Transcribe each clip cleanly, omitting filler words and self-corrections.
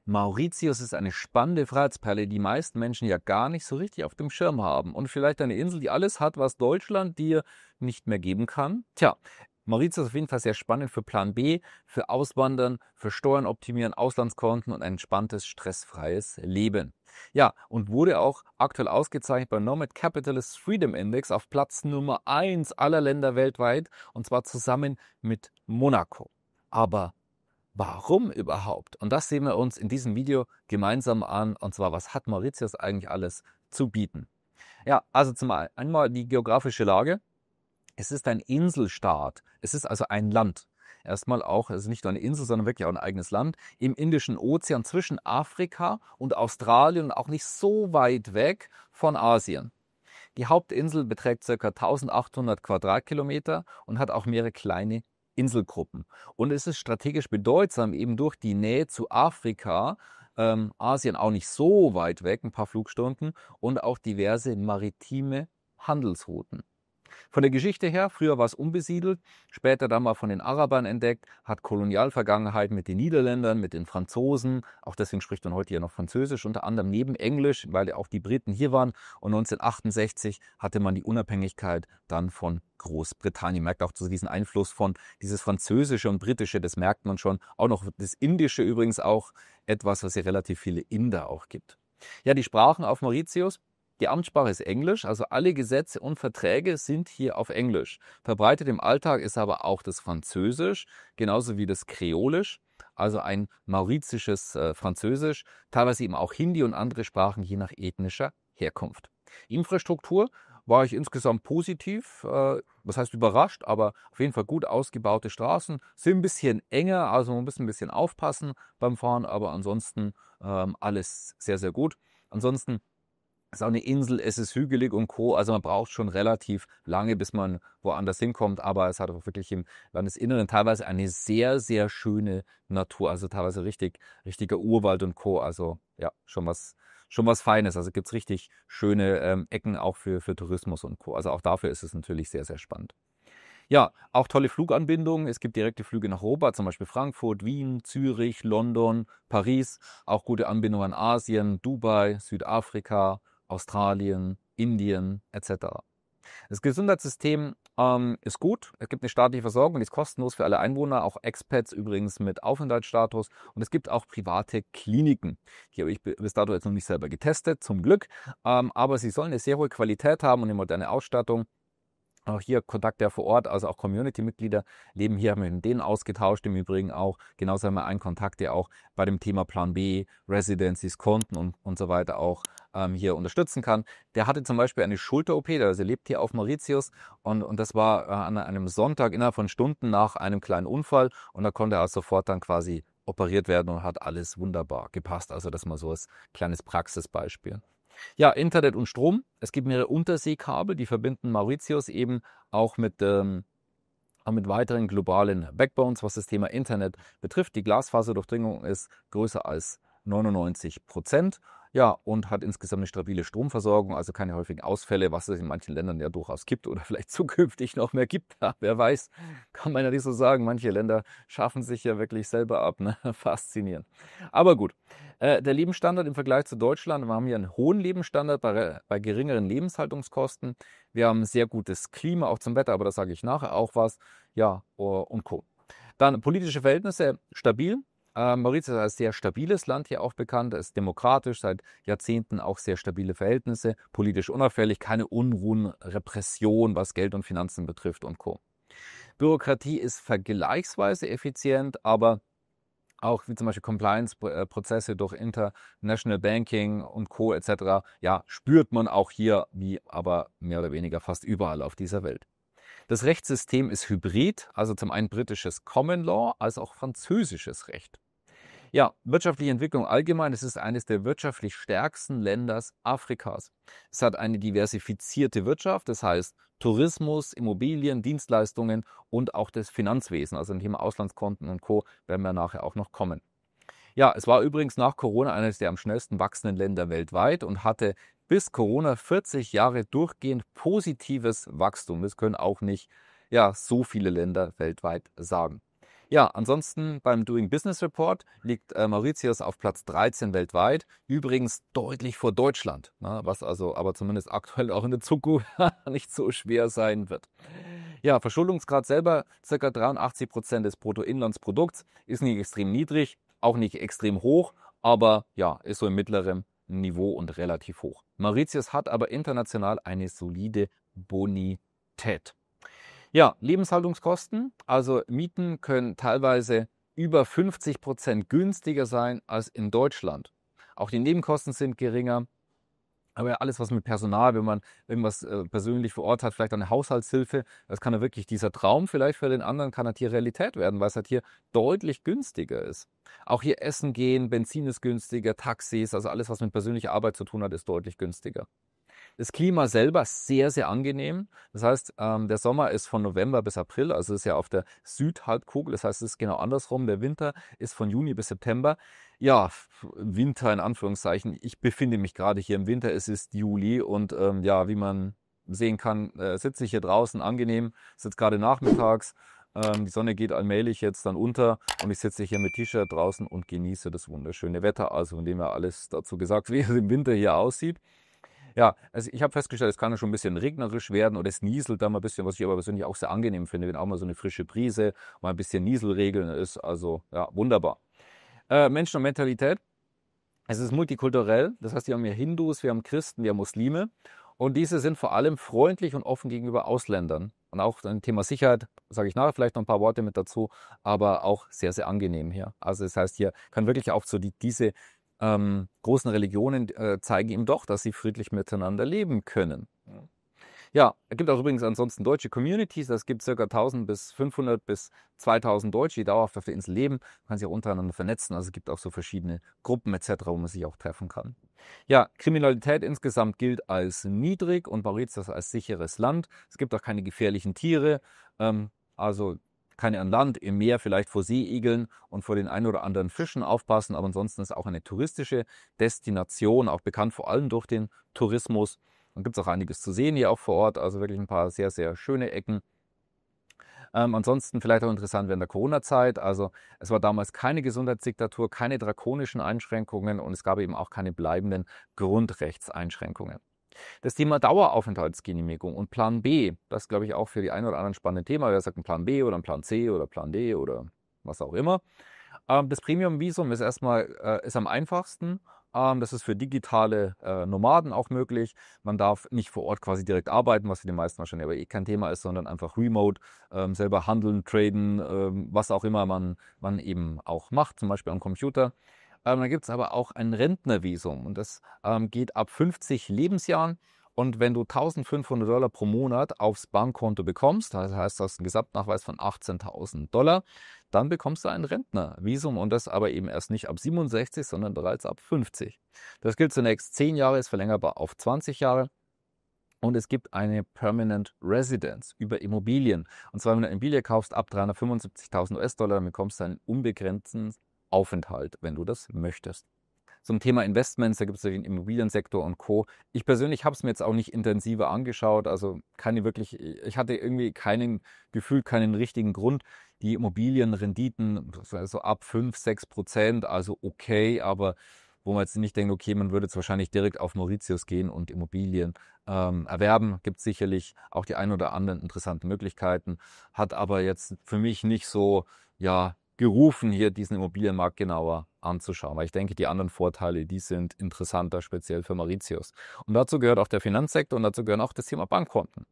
Mauritius ist eine spannende Freiheitsperle, die meisten Menschen ja gar nicht so richtig auf dem Schirm haben. Und vielleicht eine Insel, die alles hat, was Deutschland dir nicht mehr geben kann. Tja, Mauritius ist auf jeden Fall sehr spannend für Plan B, für Auswandern, für Steuern optimieren, Auslandskonten und ein entspanntes, stressfreies Leben. Ja, und wurde auch aktuell ausgezeichnet beim Nomad Capitalist Freedom Index auf Platz Nummer 1 aller Länder weltweit, und zwar zusammen mit Monaco. Aber warum überhaupt? Und das sehen wir uns in diesem Video gemeinsam an. Und zwar, was hat Mauritius eigentlich alles zu bieten? Ja, also zum einen einmal die geografische Lage. Es ist ein Inselstaat. Es ist also ein Land. Erstmal auch, es ist nicht nur eine Insel, sondern wirklich auch ein eigenes Land im Indischen Ozean zwischen Afrika und Australien und auch nicht so weit weg von Asien. Die Hauptinsel beträgt ca. 1800 Quadratkilometer und hat auch mehrere kleine Inselgruppen. Und es ist strategisch bedeutsam, eben durch die Nähe zu Afrika, Asien auch nicht so weit weg, ein paar Flugstunden, und auch diverse maritime Handelsrouten. Von der Geschichte her, früher war es unbesiedelt, später dann mal von den Arabern entdeckt, hat Kolonialvergangenheit mit den Niederländern, mit den Franzosen, auch deswegen spricht man heute ja noch Französisch, unter anderem neben Englisch, weil ja auch die Briten hier waren, und 1968 hatte man die Unabhängigkeit dann von Großbritannien. Merkt auch so diesen Einfluss von dieses Französische und Britische, das merkt man schon, auch noch das Indische übrigens auch, etwas, was ja relativ viele Inder auch gibt. Ja, die Sprachen auf Mauritius. Die Amtssprache ist Englisch, also alle Gesetze und Verträge sind hier auf Englisch. Verbreitet im Alltag ist aber auch das Französisch, genauso wie das Kreolisch, also ein mauritisches Französisch, teilweise eben auch Hindi und andere Sprachen je nach ethnischer Herkunft. Infrastruktur war ich insgesamt positiv, was heißt überrascht, aber auf jeden Fall gut ausgebaute Straßen, sind ein bisschen enger, also man muss ein bisschen aufpassen beim Fahren, aber ansonsten alles sehr, sehr gut. Ansonsten ist auch eine Insel, es ist hügelig und Co. Also man braucht schon relativ lange, bis man woanders hinkommt. Aber es hat auch wirklich im Landesinneren teilweise eine sehr, sehr schöne Natur. Also teilweise richtiger Urwald und Co. Also ja, schon was Feines. Also gibt es richtig schöne Ecken auch für Tourismus und Co. Also auch dafür ist es natürlich sehr, sehr spannend. Ja, auch tolle Fluganbindungen. Es gibt direkte Flüge nach Europa, zum Beispiel Frankfurt, Wien, Zürich, London, Paris. Auch gute Anbindungen an Asien, Dubai, Südafrika, Australien, Indien etc. Das Gesundheitssystem ist gut. Es gibt eine staatliche Versorgung, die ist kostenlos für alle Einwohner, auch Expats übrigens mit Aufenthaltsstatus. Und es gibt auch private Kliniken. Die habe ich bis dato jetzt noch nicht selber getestet, zum Glück. Aber sie sollen eine sehr hohe Qualität haben und eine moderne Ausstattung. Auch hier Kontakte vor Ort, also auch Community-Mitglieder leben hier, haben wir mit denen ausgetauscht. Im Übrigen auch, genauso haben wir einen Kontakt, der auch bei dem Thema Plan B, Residencies, Konten und so weiter auch hier unterstützen kann. Der hatte zum Beispiel eine Schulter-OP, also lebt hier auf Mauritius, und das war an einem Sonntag innerhalb von Stunden nach einem kleinen Unfall, und da konnte er sofort dann quasi operiert werden und hat alles wunderbar gepasst. Also das mal so als kleines Praxisbeispiel. Ja, Internet und Strom. Es gibt mehrere Unterseekabel, die verbinden Mauritius eben auch mit weiteren globalen Backbones, was das Thema Internet betrifft. Die Glasfaserdurchdringung ist größer als 99%. Ja, und hat insgesamt eine stabile Stromversorgung, also keine häufigen Ausfälle, was es in manchen Ländern ja durchaus gibt oder vielleicht zukünftig noch mehr gibt. Ja, wer weiß, kann man ja nicht so sagen. Manche Länder schaffen sich ja wirklich selber ab. Ne? Faszinierend. Aber gut, der Lebensstandard im Vergleich zu Deutschland, wir haben hier einen hohen Lebensstandard bei geringeren Lebenshaltungskosten. Wir haben ein sehr gutes Klima, auch zum Wetter, aber da sage ich nachher auch was. Ja, und Co. Dann politische Verhältnisse stabil. Mauritius ist als sehr stabiles Land hier auch bekannt. Es ist demokratisch, seit Jahrzehnten auch sehr stabile Verhältnisse, politisch unauffällig, keine Unruhen, Repression, was Geld und Finanzen betrifft und Co. Bürokratie ist vergleichsweise effizient, aber auch wie zum Beispiel Compliance-Prozesse durch International Banking und Co. etc. Ja, spürt man auch hier, wie aber mehr oder weniger fast überall auf dieser Welt. Das Rechtssystem ist hybrid, also zum einen britisches Common Law als auch französisches Recht. Ja, wirtschaftliche Entwicklung allgemein. Es ist eines der wirtschaftlich stärksten Länder Afrikas. Es hat eine diversifizierte Wirtschaft, das heißt Tourismus, Immobilien, Dienstleistungen und auch das Finanzwesen, also ein Thema Auslandskonten und Co. werden wir nachher auch noch kommen. Ja, es war übrigens nach Corona eines der am schnellsten wachsenden Länder weltweit und hatte bis Corona 40 Jahre durchgehend positives Wachstum. Das können auch nicht so viele Länder weltweit sagen. Ja, ansonsten beim Doing Business Report liegt Mauritius auf Platz 13 weltweit, übrigens deutlich vor Deutschland, ne, was also aber zumindest aktuell auch in der Zukunft nicht so schwer sein wird. Ja, Verschuldungsgrad selber ca. 83% des Bruttoinlandsprodukts, ist nicht extrem niedrig, auch nicht extrem hoch, aber ja, ist so im mittleren Niveau und relativ hoch. Mauritius hat aber international eine solide Bonität. Ja, Lebenshaltungskosten, also Mieten können teilweise über 50% günstiger sein als in Deutschland. Auch die Nebenkosten sind geringer. Aber ja, alles, was mit Personal, wenn man irgendwas persönlich vor Ort hat, vielleicht eine Haushaltshilfe, das kann ja wirklich dieser Traum vielleicht für den anderen, kann halt hier Realität werden, weil es halt hier deutlich günstiger ist. Auch hier Essen gehen, Benzin ist günstiger, Taxis, also alles, was mit persönlicher Arbeit zu tun hat, ist deutlich günstiger. Das Klima selber ist sehr, sehr angenehm. Das heißt, der Sommer ist von November bis April, also ist ja auf der Südhalbkugel. Das heißt, es ist genau andersrum. Der Winter ist von Juni bis September. Ja, Winter in Anführungszeichen. Ich befinde mich gerade hier im Winter. Es ist Juli und ja, wie man sehen kann, sitze ich hier draußen angenehm. Es ist jetzt gerade nachmittags. Die Sonne geht allmählich jetzt dann unter und ich sitze hier mit T-Shirt draußen und genieße das wunderschöne Wetter. Also, von dem her alles dazu gesagt, wie es im Winter hier aussieht. Ja, also ich habe festgestellt, es kann ja schon ein bisschen regnerisch werden oder es nieselt da mal ein bisschen, was ich aber persönlich auch sehr angenehm finde, wenn auch mal so eine frische Brise, mal ein bisschen Nieselregeln ist. Also ja, wunderbar. Menschen und Mentalität. Es ist multikulturell, das heißt, wir haben hier Hindus, wir haben Christen, wir haben Muslime und diese sind vor allem freundlich und offen gegenüber Ausländern. Und auch ein Thema Sicherheit, sage ich nachher vielleicht noch ein paar Worte mit dazu, aber auch sehr, sehr angenehm hier. Also das heißt, hier kann wirklich auch so diese großen Religionen zeigen ihm doch, dass sie friedlich miteinander leben können. Ja, es gibt auch übrigens ansonsten deutsche Communities. Es gibt ca. 1000 bis 500 bis 2000 Deutsche, die dauerhaft auf der Insel leben. Man kann sich auch untereinander vernetzen. Also es gibt auch so verschiedene Gruppen etc., wo man sich auch treffen kann. Ja, Kriminalität insgesamt gilt als niedrig und Mauritius als sicheres Land. Es gibt auch keine gefährlichen Tiere. Also keine an Land, im Meer vielleicht vor Seeigeln und vor den ein oder anderen Fischen aufpassen. Aber ansonsten ist es auch eine touristische Destination, auch bekannt vor allem durch den Tourismus. Dann gibt es auch einiges zu sehen hier auch vor Ort, also wirklich ein paar sehr, sehr schöne Ecken. Ansonsten vielleicht auch interessant während der Corona-Zeit. Also es war damals keine Gesundheitsdiktatur, keine drakonischen Einschränkungen und es gab eben auch keine bleibenden Grundrechtseinschränkungen. Das Thema Daueraufenthaltsgenehmigung und Plan B, das ist, glaube ich, auch für die ein oder anderen spannende Thema. Wer sagt ein Plan B oder ein Plan C oder Plan D oder was auch immer. Das Premium-Visum ist ist am einfachsten. Das ist für digitale Nomaden auch möglich. Man darf nicht vor Ort quasi direkt arbeiten, was für die meisten wahrscheinlich aber kein Thema ist, sondern einfach remote, selber handeln, traden, was auch immer man eben auch macht, zum Beispiel am Computer. Dann gibt es aber auch ein Rentnervisum und das geht ab 50 Lebensjahren. Und wenn du $1500 pro Monat aufs Bankkonto bekommst, das heißt, du hast einen Gesamtnachweis von $18.000, dann bekommst du ein Rentnervisum und das aber eben erst nicht ab 67, sondern bereits ab 50. Das gilt zunächst 10 Jahre, ist verlängerbar auf 20 Jahre. Und es gibt eine Permanent Residence über Immobilien. Und zwar, wenn du eine Immobilie kaufst ab 375.000 US-Dollar, dann bekommst du einen unbegrenzten Aufenthalt, wenn du das möchtest. Zum Thema Investments, da gibt es ja den Immobiliensektor und Co. Ich persönlich habe es mir jetzt auch nicht intensiver angeschaut, also ich hatte irgendwie keinen richtigen Grund. Die Immobilienrenditen so ab 5-6%, also okay, aber wo man jetzt nicht denkt, okay, man würde jetzt wahrscheinlich direkt auf Mauritius gehen und Immobilien erwerben. Gibt sicherlich auch die ein oder anderen interessanten Möglichkeiten, hat aber jetzt für mich nicht so, ja, gerufen, hier diesen Immobilienmarkt genauer anzuschauen, weil ich denke, die anderen Vorteile, die sind interessanter, speziell für Mauritius. Und dazu gehört auch der Finanzsektor und dazu gehört auch das Thema Bankkonten.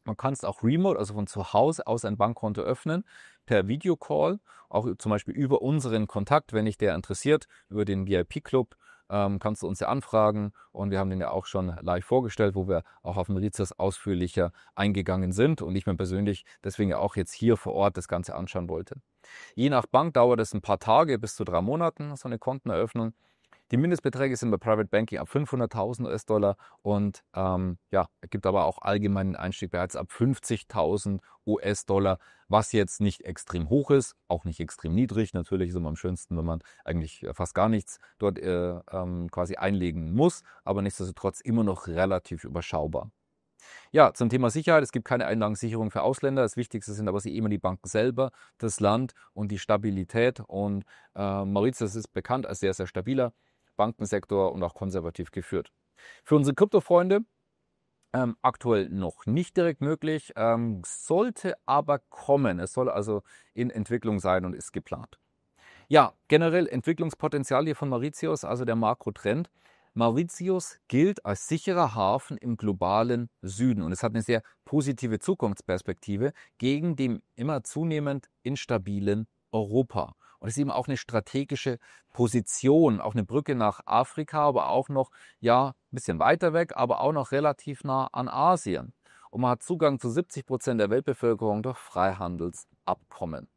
Man kann es auch remote, also von zu Hause aus ein Bankkonto öffnen, per Videocall, auch zum Beispiel über unseren Kontakt, wenn dich der interessiert, über den VIP-Club, kannst du uns ja anfragen und wir haben den ja auch schon live vorgestellt, wo wir auch auf Mauritius ausführlicher eingegangen sind und ich mir persönlich deswegen ja auch jetzt hier vor Ort das Ganze anschauen wollte. Je nach Bank dauert es ein paar Tage bis zu 3 Monaten, so eine Konteneröffnung. Die Mindestbeträge sind bei Private Banking ab 500.000 US-Dollar und ja, es gibt aber auch allgemeinen Einstieg bereits ab 50.000 US-Dollar, was jetzt nicht extrem hoch ist, auch nicht extrem niedrig. Natürlich ist es immer am schönsten, wenn man eigentlich fast gar nichts dort quasi einlegen muss, aber nichtsdestotrotz immer noch relativ überschaubar. Ja, zum Thema Sicherheit. Es gibt keine Einlagensicherung für Ausländer. Das Wichtigste sind aber immer die Banken selber, das Land und die Stabilität. Und Mauritius ist bekannt als sehr, sehr stabiler Bankensektor und auch konservativ geführt. Für unsere Kryptofreunde aktuell noch nicht direkt möglich, sollte aber kommen. Es soll also in Entwicklung sein und ist geplant. Ja, generell Entwicklungspotenzial hier von Mauritius, also der Makrotrend. Mauritius gilt als sicherer Hafen im globalen Süden und es hat eine sehr positive Zukunftsperspektive gegen dem immer zunehmend instabilen Europa. Und es ist eben auch eine strategische Position, auch eine Brücke nach Afrika, aber auch noch, ja, ein bisschen weiter weg, aber auch noch relativ nah an Asien. Und man hat Zugang zu 70% der Weltbevölkerung durch Freihandelsabkommen.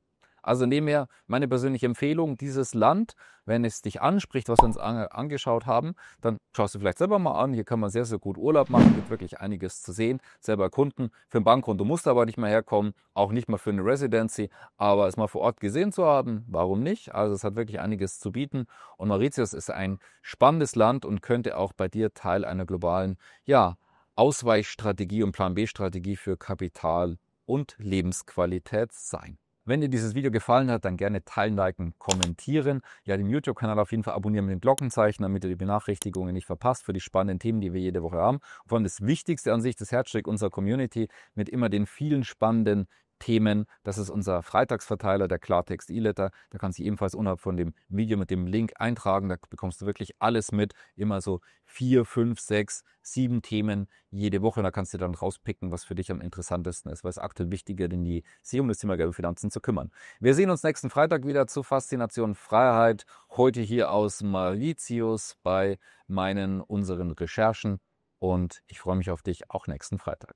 Also nebenher meine persönliche Empfehlung, dieses Land, wenn es dich anspricht, was wir uns angeschaut haben, dann schaust du vielleicht selber mal an. Hier kann man sehr, sehr gut Urlaub machen, gibt wirklich einiges zu sehen, selber erkunden. Für ein Bankkonto musst du aber nicht mehr herkommen, auch nicht mal für eine Residency, aber es mal vor Ort gesehen zu haben, warum nicht? Also es hat wirklich einiges zu bieten und Mauritius ist ein spannendes Land und könnte auch bei dir Teil einer globalen, ja, Ausweichstrategie und Plan-B-Strategie für Kapital und Lebensqualität sein. Wenn dir dieses Video gefallen hat, dann gerne teilen, liken, kommentieren. Ja, den YouTube-Kanal auf jeden Fall abonnieren mit dem Glockenzeichen, damit ihr die Benachrichtigungen nicht verpasst für die spannenden Themen, die wir jede Woche haben. Und vor allem das Wichtigste an sich, das Herzstück unserer Community mit immer den vielen spannenden Themen. Das ist unser Freitagsverteiler, der Klartext E-Letter. Da kannst du ebenfalls unterhalb von dem Video mit dem Link eintragen. Da bekommst du wirklich alles mit. Immer so 4, 5, 6, 7 Themen jede Woche. Und da kannst du dann rauspicken, was für dich am interessantesten ist, weil es aktuell wichtiger denn je, sich um das Thema Geld und Finanzen zu kümmern. Wir sehen uns nächsten Freitag wieder zu Faszination Freiheit. Heute hier aus Mauritius bei unseren Recherchen. Und ich freue mich auf dich auch nächsten Freitag.